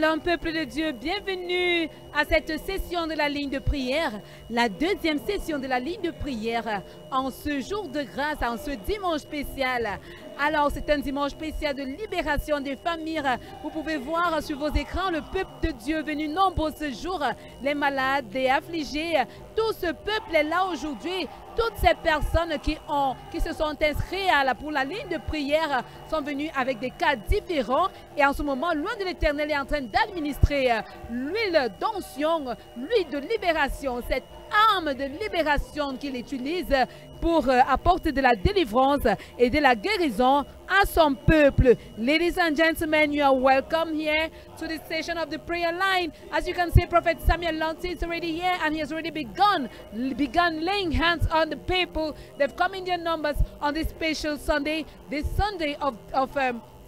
Shalom peuple de Dieu, bienvenue à cette session de la ligne de prière, la deuxième session de la ligne de prière en ce jour de grâce, en ce dimanche spécial. Alors c'est un dimanche spécial de libération des familles. Vous pouvez voir sur vos écrans le peuple de Dieu venu nombreux ce jour, les malades, les affligés, tout ce peuple est là aujourd'hui. Toutes ces personnes qui se sont inscrites pour la ligne de prière sont venues avec des cas différents et en ce moment, loin de l'Éternel est en train d'administrer l'huile d'onction, l'huile de libération, cette arme de libération qu'il utilise pour apporter de la délivrance et de la guérison à son peuple. Ladies and gentlemen, you are welcome here to this session of the prayer line. As you can see, Prophet Samuel Lanti is already here and he has already begun laying hands on the people. They've come in their numbers on this special Sunday, this Sunday of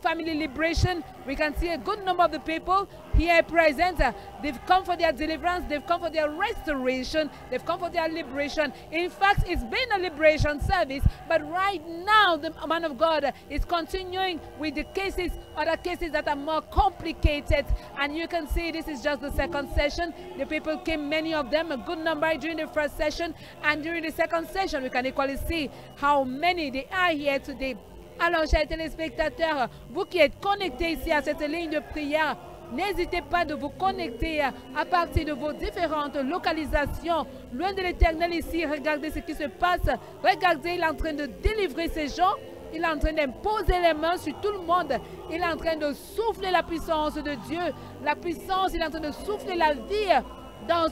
family liberation. We can see a good number of the people here present. They've come for their deliverance, they've come for their restoration, they've come for their liberation. In fact, it's been a liberation service, but right now the man of God is continuing with the cases, other cases that are more complicated. And you can see this is just the second session. The people came, many of them, a good number during the first session, and during the second session we can equally see how many they are here today. Alors, chers téléspectateurs, vous qui êtes connectés ici à cette ligne de prière, n'hésitez pas de vous connecter à partir de vos différentes localisations. Loin de l'Éternel ici, regardez ce qui se passe. Regardez, il est en train de délivrer ces gens. Il est en train d'imposer les mains sur tout le monde. Il est en train de souffler la puissance de Dieu. La puissance, il est en train de souffler la vie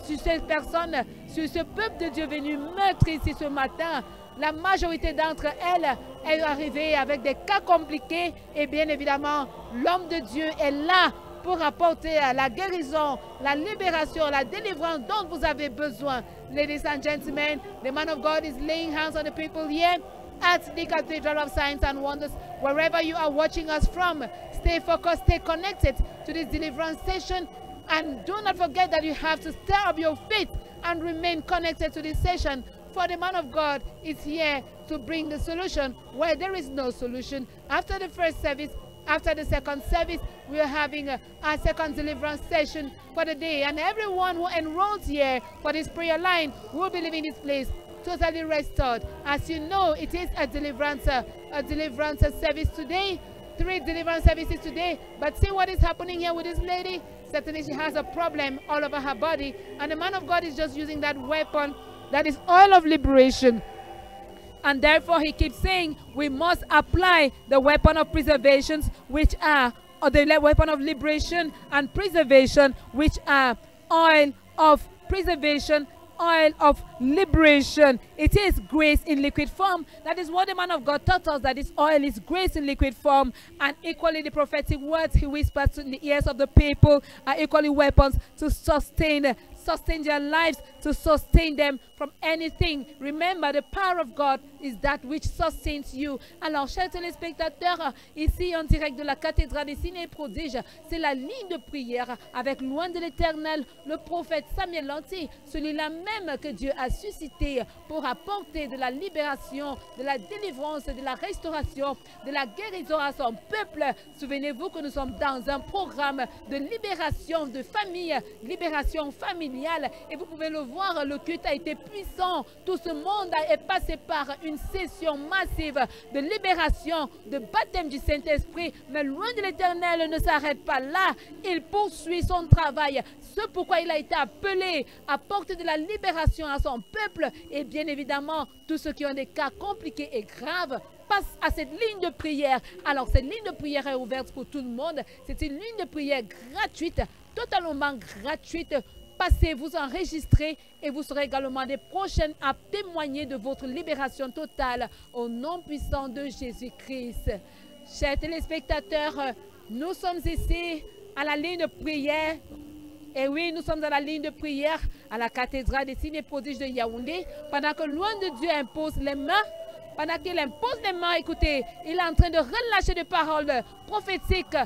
sur ces personnes, sur ce peuple de Dieu venu meurtre ici ce matin. La majorité d'entre elles est arrivée avec des cas compliqués et bien évidemment, l'homme de Dieu est là pour apporter la guérison, la libération, la délivrance dont vous avez besoin. Ladies and gentlemen, the man of God is laying hands on the people here at the Cathedral of Signs and Wonders. Wherever you are watching us from, stay focused, stay connected to this deliverance session, and do not forget that you have to stir up your faith and remain connected to this session. For the man of God is here to bring the solution where there is no solution. After the first service, after the second service, we are having a second deliverance session for the day. And everyone who enrolls here for this prayer line will be leaving this place totally restored. As you know, it is a deliverance service today. 3 deliverance services today. But see what is happening here with this lady? Certainly she has a problem all over her body. And the man of God is just using that weapon. That is oil of liberation. And therefore he keeps saying we must apply the weapon of preservation, which are the weapon of liberation and preservation, which are oil of preservation, oil of liberation. It is grace in liquid form. That is what the man of God taught us, that this oil is grace in liquid form. And equally the prophetic words he whispers in the ears of the people are equally weapons to sustain their lives, to sustain them from anything. Remember, the power of God is that which sustains you. Alors, chers téléspectateurs, ici en direct de la cathédrale des signes et prodiges, c'est la ligne de prière avec loin de l'Éternel, le prophète Samuel Lanti, celui-là même que Dieu a suscité pour apporter de la libération, de la délivrance, de la restauration, de la guérison à son peuple. Souvenez-vous que nous sommes dans un programme de libération de famille, libération familiale. Et vous pouvez le voir, le culte a été puissant. Tout ce monde est passé par une session massive de libération, de baptême du Saint-Esprit. Mais loin de l'Éternel ne s'arrête pas là. Il poursuit son travail. Ce pourquoi il a été appelé à porter de la libération à son peuple. Et bien évidemment, tous ceux qui ont des cas compliqués et graves passent à cette ligne de prière. Alors, cette ligne de prière est ouverte pour tout le monde. C'est une ligne de prière gratuite, totalement gratuite. Passez, vous enregistrez et vous serez également les prochaines à témoigner de votre libération totale au nom puissant de Jésus-Christ. Chers téléspectateurs, nous sommes ici à la ligne de prière. Et oui, nous sommes dans la ligne de prière à la cathédrale des signes et prodiges de Yaoundé. Pendant que loin de Dieu impose les mains, pendant qu'il impose les mains, écoutez, il est en train de relâcher des paroles prophétiques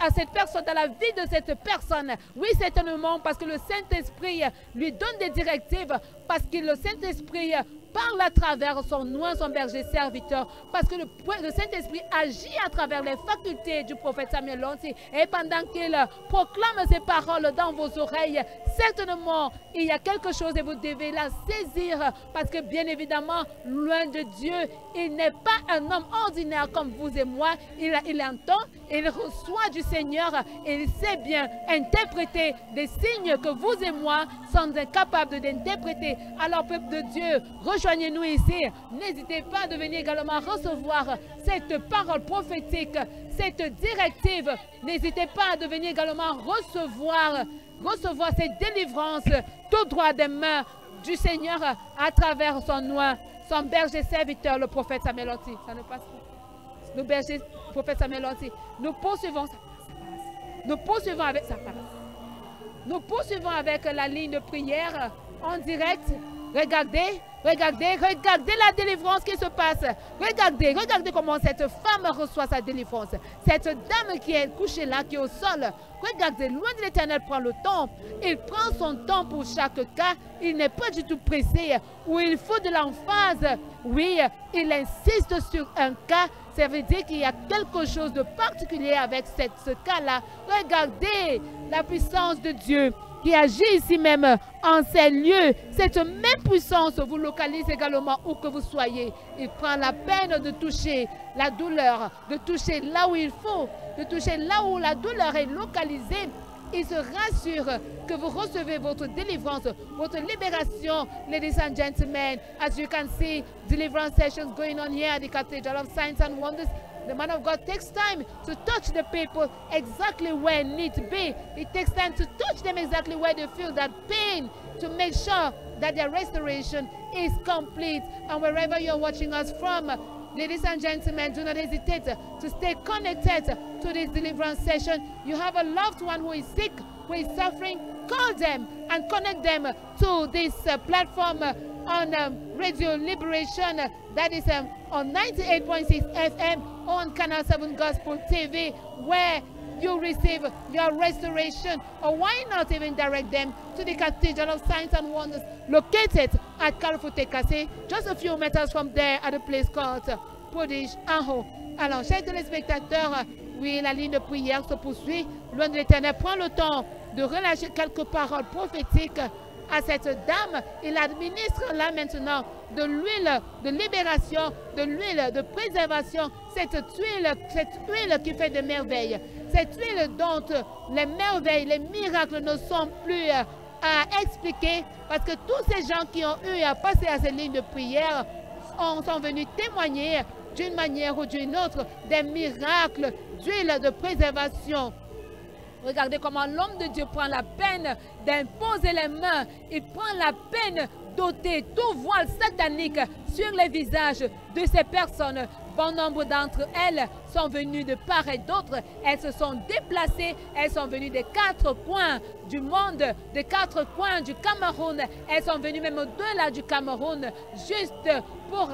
à cette personne, dans la vie de cette personne. Oui, certainement, parce que le Saint-Esprit lui donne des directives, parce que le Saint-Esprit parle à travers son nom, son berger serviteur, parce que le Saint-Esprit agit à travers les facultés du prophète Samuel Lanty. Et pendant qu'il proclame ces paroles dans vos oreilles, certainement, il y a quelque chose et vous devez la saisir, parce que bien évidemment, loin de Dieu, il n'est pas un homme ordinaire comme vous et moi. Il entend, il reçoit du Seigneur et il sait bien interpréter des signes que vous et moi sommes incapables d'interpréter. Alors, peuple de Dieu, rejoignez-nous ici. N'hésitez pas à venir également recevoir cette parole prophétique, cette directive. N'hésitez pas à venir également recevoir cette délivrance tout droit des mains du Seigneur à travers son nom, son berger serviteur, le prophète Samuel Lanty. Ça ne passe pas. Le berger, le prophète Samuel Lanty. Nous poursuivons. Nous poursuivons avec ça. Nous poursuivons avec la ligne de prière en direct. Regardez la délivrance qui se passe. Regardez comment cette femme reçoit sa délivrance. Cette dame qui est couchée là, qui est au sol. Regardez, loin de l'Éternel prend le temps. Il prend son temps pour chaque cas. Il n'est pas du tout pressé. Où il faut de l'emphase. Oui, il insiste sur un cas. Ça veut dire qu'il y a quelque chose de particulier avec ce cas-là. Regardez la puissance de Dieu qui agit ici même en ces lieux. Cette même puissance vous localise également où que vous soyez. Il prend la peine de toucher la douleur, de toucher là où il faut, de toucher là où la douleur est localisée. Il se rassure que vous recevez votre délivrance, votre libération, ladies and gentlemen. As you can see, deliverance sessions going on here at the Cathedral of Signs and Wonders. The man of God takes time to touch the people exactly where need to be. It takes time to touch them exactly where they feel that pain, to make sure that their restoration is complete. And wherever you're watching us from, ladies and gentlemen, do not hesitate to stay connected to this deliverance session. You have a loved one who is sick, who is suffering, call them and connect them to this platform on Radio Liberation, that is on 98.6 FM on Canal 7 Gospel TV, where you receive your restoration. Or why not even direct them to the Cathedral of Signs and Wonders, located at Carrefour-Tekase, just a few meters from there at a place called Prodige Aho. Alors, chers téléspectateurs, oui, la ligne de prière se poursuit. Loin de l'Éternel prend le temps de relâcher quelques paroles prophétiques à cette dame. Il administre là maintenant de l'huile de libération, de l'huile de préservation, cette huile qui fait des merveilles, cette huile dont les merveilles, les miracles ne sont plus à expliquer, parce que tous ces gens qui ont eu à passer à ces lignes de prière sont venus témoigner d'une manière ou d'une autre des miracles d'huile de préservation. Regardez comment l'homme de Dieu prend la peine d'imposer les mains. Il prend la peine d'ôter tout voile satanique sur les visages de ces personnes. Bon nombre d'entre elles sont venues de part et d'autre. Elles se sont déplacées. Elles sont venues des 4 coins du monde, des 4 coins du Cameroun. Elles sont venues même au-delà du Cameroun, juste pour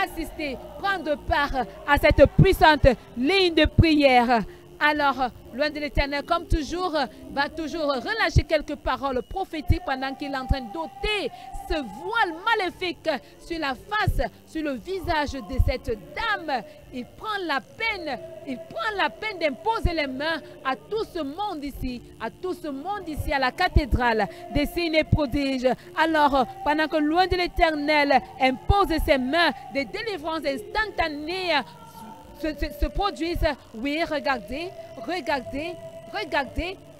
assister, prendre part à cette puissante ligne de prière. Alors, loin de l'Éternel, comme toujours, va toujours relâcher quelques paroles prophétiques pendant qu'il est en train d'ôter ce voile maléfique sur la face, sur le visage de cette dame. Il prend la peine d'imposer les mains à tout ce monde ici, à la cathédrale des signes et prodiges. Alors, pendant que loin de l'Éternel impose ses mains, des délivrances instantanées se produisent. Oui, regardez,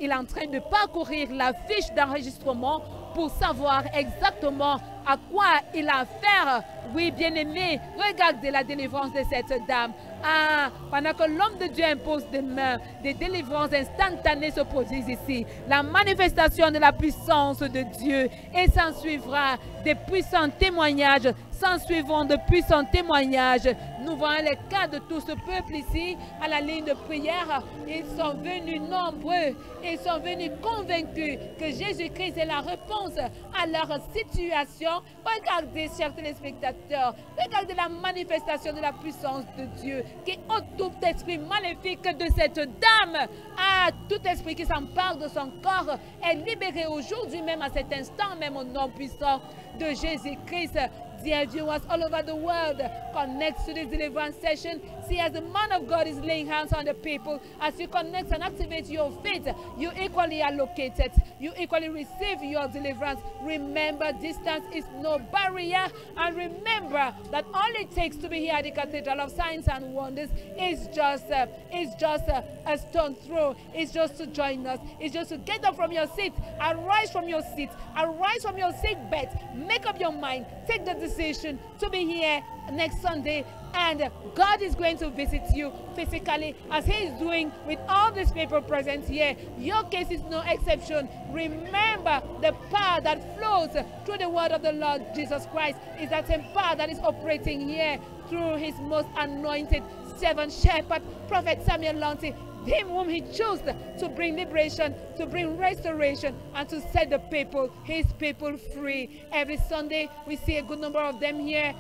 il est en train de parcourir la fiche d'enregistrement pour savoir exactement à quoi il a affaire. Oui, bien-aimé, regardez la délivrance de cette dame. Ah, pendant que l'homme de Dieu impose des mains, des délivrances instantanées se produisent ici. La manifestation de la puissance de Dieu, et s'en suivra des puissants témoignages. S'en suivront de puissants témoignages. Nous voyons les cas de tout ce peuple ici à la ligne de prière. Ils sont venus nombreux. Ils sont venus convaincus que Jésus-Christ est la réponse à leur situation. Regardez, chers téléspectateurs, regardez la manifestation de la puissance de Dieu qui ôte tout esprit maléfique de cette dame. Ah, tout esprit qui s'empare de son corps est libéré aujourd'hui même, à cet instant même, au nom puissant de Jésus-Christ. dear viewers all over the world, connect to this deliverance session. See, as the man of God is laying hands on the people, as you connect and activate your faith, you equally are located. You equally receive your deliverance. Remember, distance is no barrier. And remember that all it takes to be here at the Cathedral of Signs and Wonders is just a stone throw. It's just to join us. It's just to get up from your seat, arise from your seat, arise from your sick bed, make up your mind, take the decision to be here next Sunday, and God is going to visit you physically as he is doing with all these people present here. Your case is no exception. Remember, the power that flows through the word of the Lord Jesus Christ is that same power that is operating here through his most anointed servant shepherd, Prophet Samuel Lanti, him whom he chose to bring liberation, to bring restoration, and to set the people, his people, free. Every Sunday, we see a good number of them here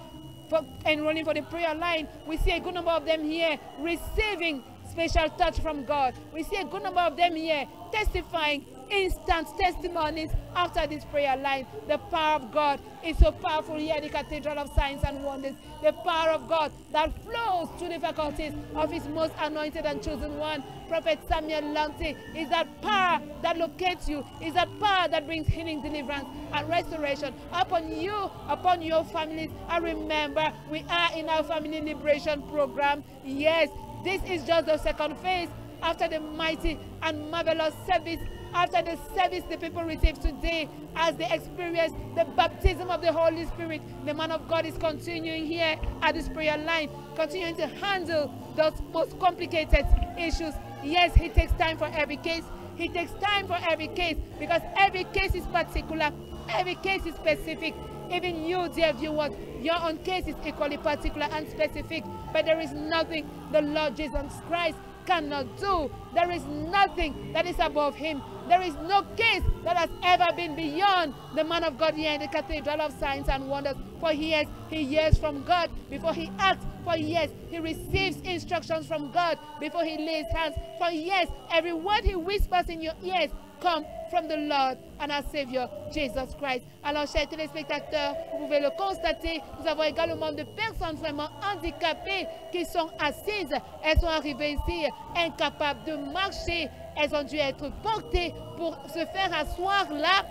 enrolling for the prayer line. We see a good number of them here receiving special touch from God. We see a good number of them here testifying instant testimonies after this prayer line. The power of God is so powerful here at the Cathedral of Signs and Wonders. The power of God that flows through the faculties of his most anointed and chosen one, Prophet Samuel Lanti, is that power that locates you, is that power that brings healing, deliverance, and restoration upon you, upon your families. And remember, we are in our family liberation program. Yes, this is just the second phase after the mighty and marvelous service. After the service the people receive today, as they experience the baptism of the Holy Spirit, the man of God is continuing here at this prayer line, continuing to handle those most complicated issues. Yes, he takes time for every case. He takes time for every case, because every case is particular. Every case is specific. Even you, dear viewers, your own case is equally particular and specific. But there is nothing the Lord Jesus Christ cannot do. There is nothing that is above him. There is no case that has ever been beyond the man of God here in the Cathedral of Signs and Wonders. For he hears from God before he acts. For yes, he receives instructions from God before he lays hands. For yes, every word he whispers in your ears come from the Lord and our Savior, Jesus Christ. Alors, chers téléspectateurs, vous pouvez le constater, nous avons également de personnes vraiment handicapées qui sont assises. Elles sont arrivées ici incapables de marcher. Elles ont dû être portées pour se faire asseoir là,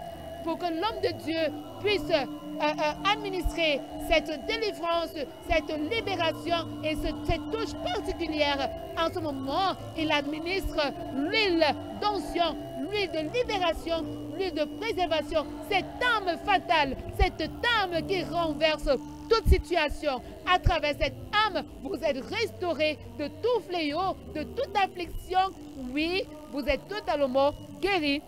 pour que l'homme de Dieu puisse administrer cette délivrance, cette libération et cette touche particulière. En ce moment, il administre l'huile d'onction, l'huile de libération, l'huile de préservation, cette arme fatale, cette arme qui renverse toute situation. À travers cette arme, vous êtes restauré de tout fléau, de toute affliction. Oui, vous êtes totalement guéri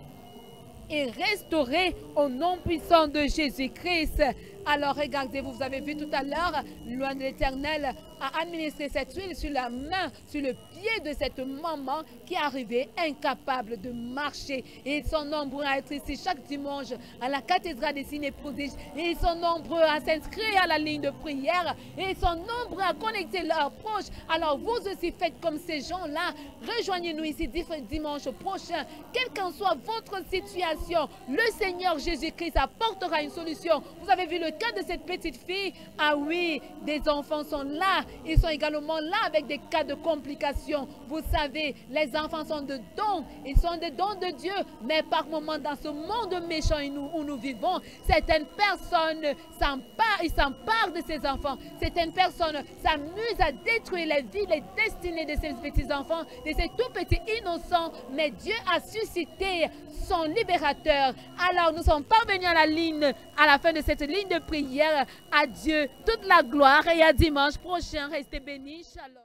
et restauré au nom puissant de Jésus-Christ. Alors regardez-vous, vous avez vu tout à l'heure, loin de l'Éternel a administré cette huile sur la main, sur le pied de cette maman qui est arrivée incapable de marcher. Et ils sont nombreux à être ici chaque dimanche à la cathédrale des signes et prodiges. Et ils sont nombreux à s'inscrire à la ligne de prière. Et ils sont nombreux à connecter leurs proches. Alors vous aussi faites comme ces gens-là. Rejoignez-nous ici dimanche prochain. Quelle qu'en soit votre situation, le Seigneur Jésus-Christ apportera une solution. Vous avez vu le cas de cette petite fille? Ah oui, des enfants sont là. Ils sont également là avec des cas de complications. Vous savez, les enfants sont de dons. Ils sont des dons de Dieu. Mais par moments, dans ce monde méchant où nous vivons, certaines personnes s'emparent de ces enfants. Certaines personnes s'amusent à détruire les vies, les destinées de ces petits enfants, de ces tout petits innocents. Mais Dieu a suscité son libérateur. Alors nous sommes parvenus à la fin de cette ligne de prière. À Dieu toute la gloire et à dimanche prochain. Restez bénis. Shalom.